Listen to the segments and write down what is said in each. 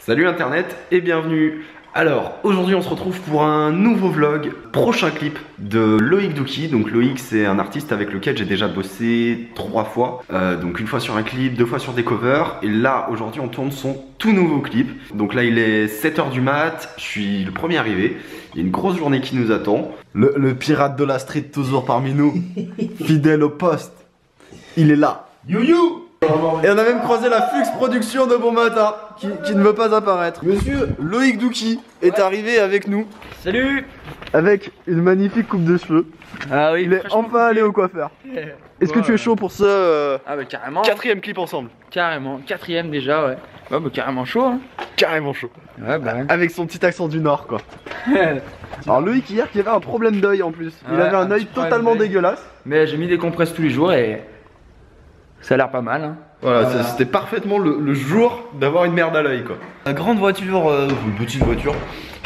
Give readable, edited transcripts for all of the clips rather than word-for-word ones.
Salut internet et bienvenue. Alors aujourd'hui on se retrouve pour un nouveau vlog, prochain clip de Loïc Douki. Donc Loïc c'est un artiste avec lequel j'ai déjà bossé 3 fois, donc une fois sur un clip, 2 fois sur des covers. Et là aujourd'hui on tourne son tout nouveau clip. Donc là il est 7 h du mat, je suis le premier arrivé. Il y a une grosse journée qui nous attend. Le pirate de la street toujours parmi nous, fidèle au poste. Il est là. You. Et on a même croisé la Flux Production de Bon Matin qui ne veut pas apparaître. Monsieur Loïc Douki est arrivé avec nous. Salut. Avec une magnifique coupe de cheveux. Ah oui. Il est enfin allé au coiffeur. Est-ce que tu es chaud pour ce ah bah carrément. 4e clip ensemble? Carrément, 4e déjà, ouais. Ouais bah carrément chaud hein. Carrément chaud. Ouais bah ouais. Avec son petit accent du nord quoi. Alors Loïc hier qui avait un problème d'œil en plus. Il avait un œil totalement dégueulasse. Mais j'ai mis des compresses tous les jours et ça a l'air pas mal hein. Voilà, c'était parfaitement le jour d'avoir une merde à l'œil quoi. La grande voiture, une petite voiture,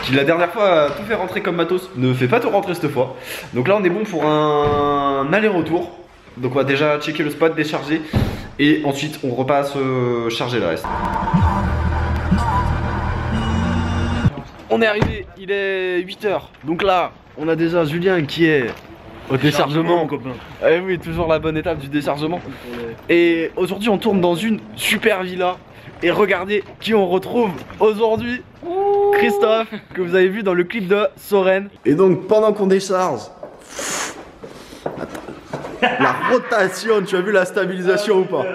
qui la dernière fois a tout fait rentrer comme matos, ne fait pas tout rentrer cette fois. Donc là on est bon pour un aller-retour. Donc on va déjà checker le spot, décharger et ensuite on repasse charger le reste. On est arrivé, il est 8 h. Donc là on a déjà Julien qui est au déchargement, copain. Eh oui, toujours la bonne étape du déchargement. Et aujourd'hui, on tourne dans une super villa. Et regardez qui on retrouve aujourd'hui. Christophe, que vous avez vu dans le clip de Soren. Et donc, pendant qu'on décharge, la rotation, tu as vu la stabilisation ou pas?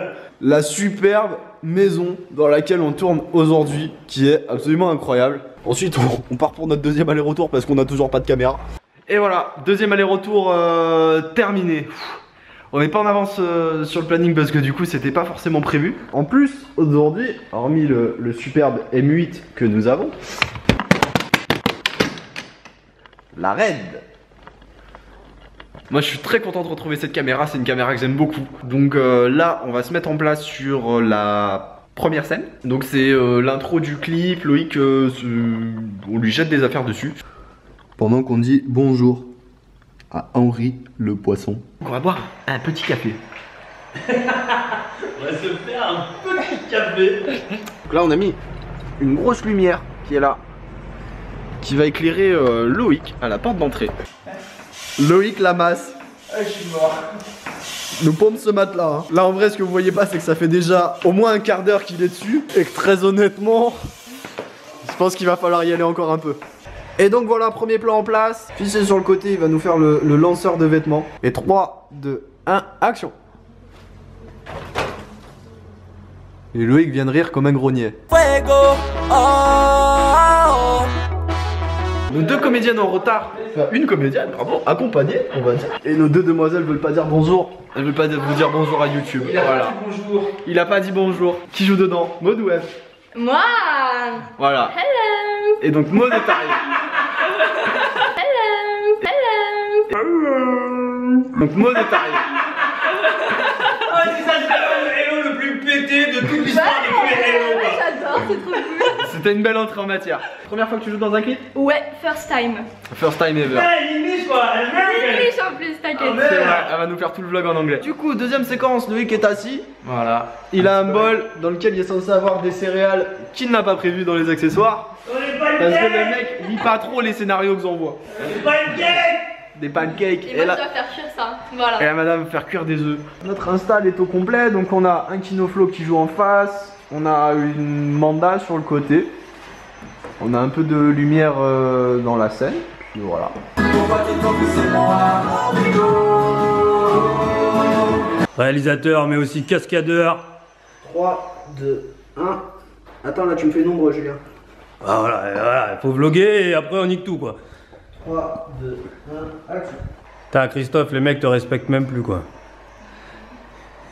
La superbe maison dans laquelle on tourne aujourd'hui, qui est absolument incroyable. Ensuite, on part pour notre deuxième aller-retour parce qu'on n'a toujours pas de caméra. Et voilà, deuxième aller-retour terminé. On n'est pas en avance sur le planning parce que du coup c'était pas forcément prévu. En plus, aujourd'hui, hormis le superbe M8 que nous avons, la Red. Moi je suis très content de retrouver cette caméra, c'est une caméra que j'aime beaucoup. Donc là, on va se mettre en place sur la première scène. Donc c'est l'intro du clip, Loïc, on lui jette des affaires dessus. Pendant qu'on dit bonjour à Henri le poisson. On va boire un petit café. On va se faire un petit café. Donc là on a mis une grosse lumière qui est là, qui va éclairer Loïc à la porte d'entrée. Loïc Lamasse. Ah, je suis mort. Nous pompe ce matelas. Là en vrai ce que vous voyez pas c'est que ça fait déjà au moins un quart d'heure qu'il est dessus. Et que très honnêtement, je pense qu'il va falloir y aller encore un peu. Et donc voilà, premier plan en place. Fiché sur le côté, il va nous faire le lanceur de vêtements. Et 3, 2, 1, action. Et Loïc vient de rire comme un grognier. Fuego, oh, oh. Nos 2 comédiennes en retard. Enfin, une comédienne, pardon, accompagnée, on va dire. Et nos 2 demoiselles veulent pas dire bonjour. Elles veulent pas vous dire bonjour à YouTube. Il a pas dit bonjour. Il a pas dit bonjour. Qui joue dedans? Maud ou Eve? Moi. Voilà. Hello. Et donc Maud est arrivée. Donc Maud est arrivée. Ah, c'est ça, c'est le Hello le plus pété de toute l'histoire de tous les Hello. J'adore, c'est trop cool. C'était une belle entrée en matière. Première fois que tu joues dans un clip? Ouais, first time. First time ever. Ah, il English quoi. English en plus, t'inquiète. C'est vrai, elle va nous faire tout le vlog en anglais. Du coup, deuxième séquence, Loïc est assis. Voilà. Il a un bol dans lequel il est censé avoir des céréales qu'il n'a pas prévu dans les accessoires. Parce que le mec lit pas trop les scénarios que j'envoie. Des pancakes. Des pancakes. Et moi, je dois faire cuire ça. Voilà. Et la madame faire cuire des œufs. Notre install est au complet, donc on a un Kinoflow qui joue en face. On a une Manda sur le côté. On a un peu de lumière dans la scène. Puis voilà. Réalisateur mais aussi cascadeur. 3, 2, 1. Attends, là tu me fais une ombre, Julien. Ah, voilà, faut vloguer et après on nique tout quoi. 3, 2, 1, action. Putain Christophe, les mecs te respectent même plus quoi.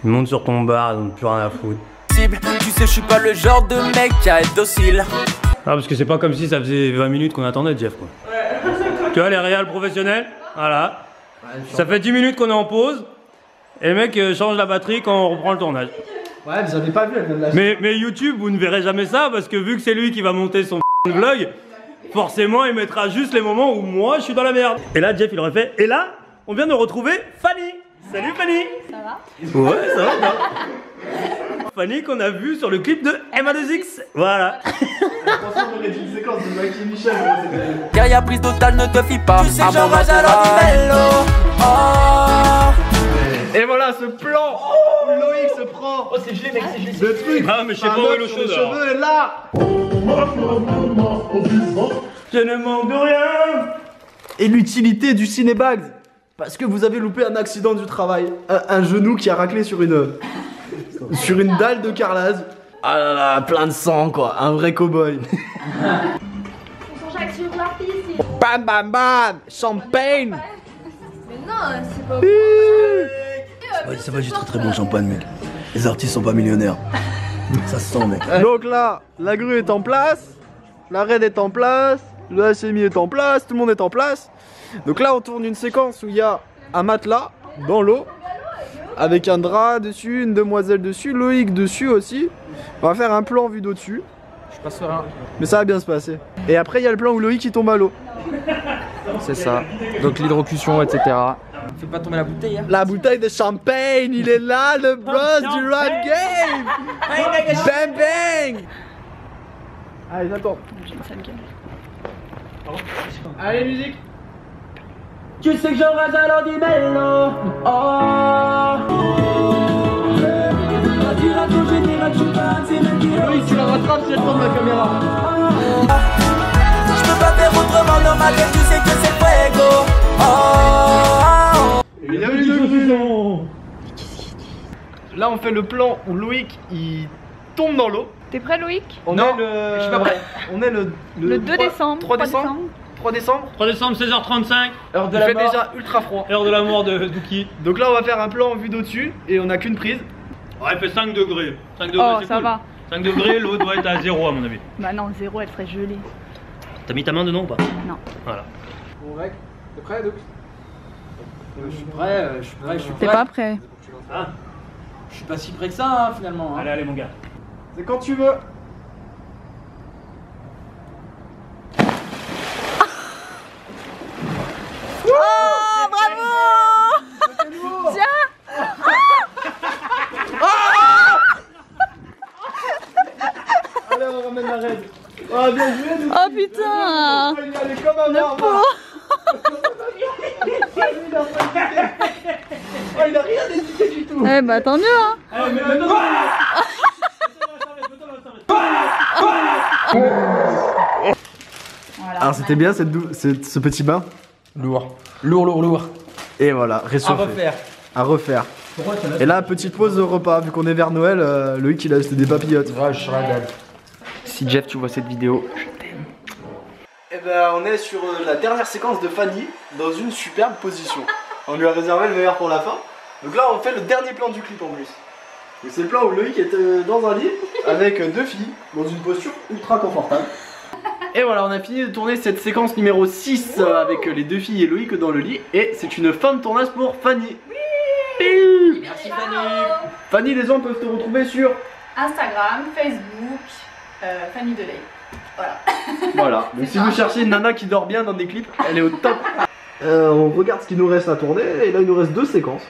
Ils montent sur ton bar, ils n'ont plus rien à foutre. Tu sais, je suis pas le genre de mec à être docile. Ah parce que c'est pas comme si ça faisait 20 minutes qu'on attendait Jeff quoi. Tu vois les réals professionnels, voilà. Ça fait 10 minutes qu'on est en pause. Et le mec change la batterie quand on reprend le tournage. Ouais, vous avez pas vu, elle vient de lâcher. Mais YouTube, vous ne verrez jamais ça parce que vu que c'est lui qui va monter son vlog, forcément il mettra juste les moments où moi je suis dans la merde. Et là Jeff il aurait fait, et là on vient de retrouver Fanny. Salut Fanny. Ça va? Ouais ça va. Fanny qu'on a vu sur le clip de Emma2X. Voilà. Franchement, on aurait dit une séquence de Mike et Michel. Guerrière prise d'otage, ne te fie pas. Tu sais que j'enrage alors du bello. Et voilà ce plan où Loïc se prend. Oh, c'est gelé, mec, c'est gelé. Le truc. Ah, mais je sais pas où est l'eau chaude. Les cheveux est là. Je ne manque de rien. Et l'utilité du cinébags. Parce que vous avez loupé un accident du travail. Un genou qui a raclé sur une dalle de carrelage. Ah là là, plein de sang quoi. Un vrai cow-boy. On s'en jacque sur la piste. Bam bam bam. Champagne. Mais non, c'est pas Ça va, j'ai très bon champagne, mec. Les artistes sont pas millionnaires. Ça se sent, mec. Donc là, la grue est en place. La raid est en place. Le HMI est en place. Tout le monde est en place. Donc là, on tourne une séquence où il y a un matelas dans l'eau. Avec un drap dessus, une demoiselle dessus, Loïc dessus aussi. On va faire un plan vu d'au-dessus. Je suis pas serein. Mais ça va bien se passer. Et après, il y a le plan où Loïc il tombe à l'eau. C'est ça. Donc l'hydrocution, etc. Fais pas tomber la bouteille, hein. La bouteille de champagne, il est là, le boss du rap game. Bang bang. Allez, j'attends. Allez, musique. Tu sais que j'enrage alors du bello. Loïc, tu la rattrapes si elle tombe la caméra. Je peux pas faire autrement dans ma tête, tu sais que c'est fuego. Là, on fait le plan où Loïc il tombe dans l'eau. T'es prêt, Loïc? On Non, est le. je suis pas prêt. On est le 2 décembre. 3 décembre. 3 décembre. 3 décembre, 16h35. Heure de Il la fait mort. déjà ultra froid. Heure de la mort de Dookie. Donc là, on va faire un plan vue d'au-dessus et on a qu'une prise. Ouais, il fait 5 degrés. 5 degrés, Oh, c'est ça cool. va. 5 degrés, l'eau doit être à 0 à mon avis. Bah non, 0, elle serait gelée. T'as mis ta main dedans ou pas? Non. Voilà. Bon, mec, t'es prêt, Doux? Je suis prêt, je suis prêt, je suis prêt. T'es pas prêt? Ah, Je suis pas si prêt que ça, hein, finalement. Hein. allez, allez, mon gars. C'est quand tu veux. Oh, bravo! Tiens! Allez, on ramène la raid. Ah, bien joué, nous. Oh putain! Il allait comme un Le arbre. pauvre! Oh, il a rien hésité du tout. Eh bah tant mieux, hein! Allez, mais maintenant. Alors, c'était bien ce petit bain. Lourd. Lourd. Et voilà, À réchauffé. refaire. À refaire. Et là, petite pause de repas, vu qu'on est vers Noël, Loïc il a acheté des papillotes. Ouais, je régale. Si Jeff, tu vois cette vidéo, je t'aime. Et ben on est sur la dernière séquence de Fanny, dans une superbe position. On lui a réservé le meilleur pour la fin. Donc là on fait le dernier plan du clip en plus. Donc c'est le plan où Loïc est dans un lit, avec deux filles, dans une posture ultra confortable. Et voilà, on a fini de tourner cette séquence numéro 6 avec les deux filles et Loïc dans le lit. Et c'est une fin de tournage pour Fanny. Oui. Merci Fanny. Fanny, les gens peuvent te retrouver sur... Instagram, Facebook, Fanny Delay. Voilà. Voilà, donc si vous cherchez une nana qui dort bien dans des clips, elle est au top. On regarde ce qu'il nous reste à tourner, et là il nous reste deux séquences.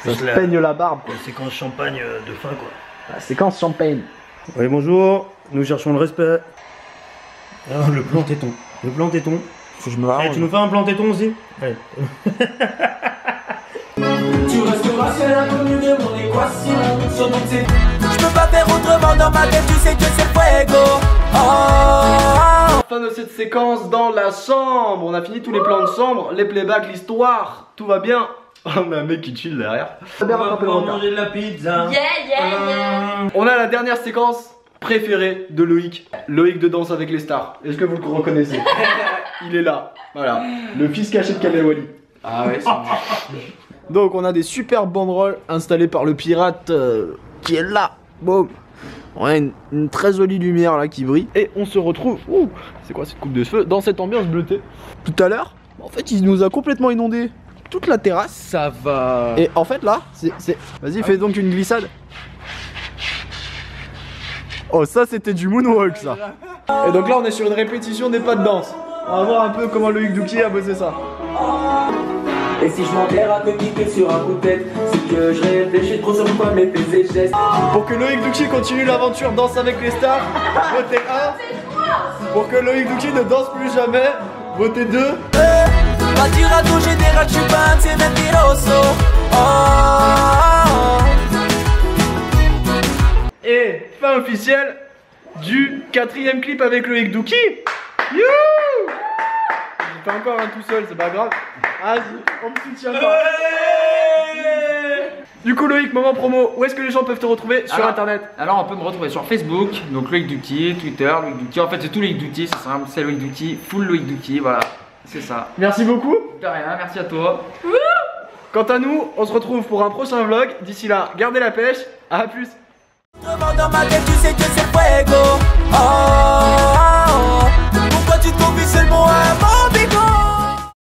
Ça se peigne la barbe quoi. Séquence champagne de fin quoi. La séquence champagne. Oui, bonjour, nous cherchons le respect. Ah, le plan téton. Le plan téton. Faut que je me arrange. Tu nous fais un plan téton aussi? Allez. Tu resteras seul inconnu de mon équation. Sur toutes ces... Je peux pas faire autrement dans ma tête, tu sais que c'est fuego. Fin de cette séquence dans la chambre. On a fini tous les plans de chambre, les playbacks, l'histoire, tout va bien. On a un mec qui chill derrière. On va manger de la pizza. On a la dernière séquence préférée de Loïc. Loïc de Danse avec les stars. Est-ce que vous le reconnaissez? Il est là. Voilà. Le fils caché de Kamel Wally. Ah ouais, c'est Donc on a des super banderoles installées par le pirate qui est là. Boum. On a une très jolie lumière là qui brille. Et on se retrouve, c'est quoi cette coupe de cheveux, dans cette ambiance bleutée. Tout à l'heure, en fait il nous a complètement inondé toute la terrasse. Ça va. Et en fait là, c'est... Vas-y fais donc une glissade. Oh ça c'était du moonwalk ça. Et donc là on est sur une répétition des pas de danse. On va voir un peu comment Loïc Douquier a bossé ça. Et si je m'enterre à communiquer sur un coup de tête, c'est que je réfléchis trop sur quoi mes faits et gestes. Pour que Loïc Douki continue l'aventure Danse avec les stars, votez 1. Pour que Loïc Douki ne danse plus jamais, votez 2. Ma tirado général, je suis pas un c'est mentiroso. Et fin officielle du 4e clip avec Loïc Douki. Youhou! Je fais encore un tout seul, c'est pas grave. Vas-y, on me soutient pas. Du coup Loïc, moment promo, où est-ce que les gens peuvent te retrouver sur internet? Alors on peut me retrouver sur Facebook, donc Loïc Douki, Twitter, Loïc Douki, en fait c'est tout Loïc Douki, c'est simple, c'est Loïc Douki, full Loïc Douki, voilà, c'est ça. Merci beaucoup. De rien, merci à toi. Quant à nous, on se retrouve pour un prochain vlog. D'ici là, gardez la pêche, à plus. Dans ma tête, tu sais que c'est fuego. Pourquoi tu te confies seulement à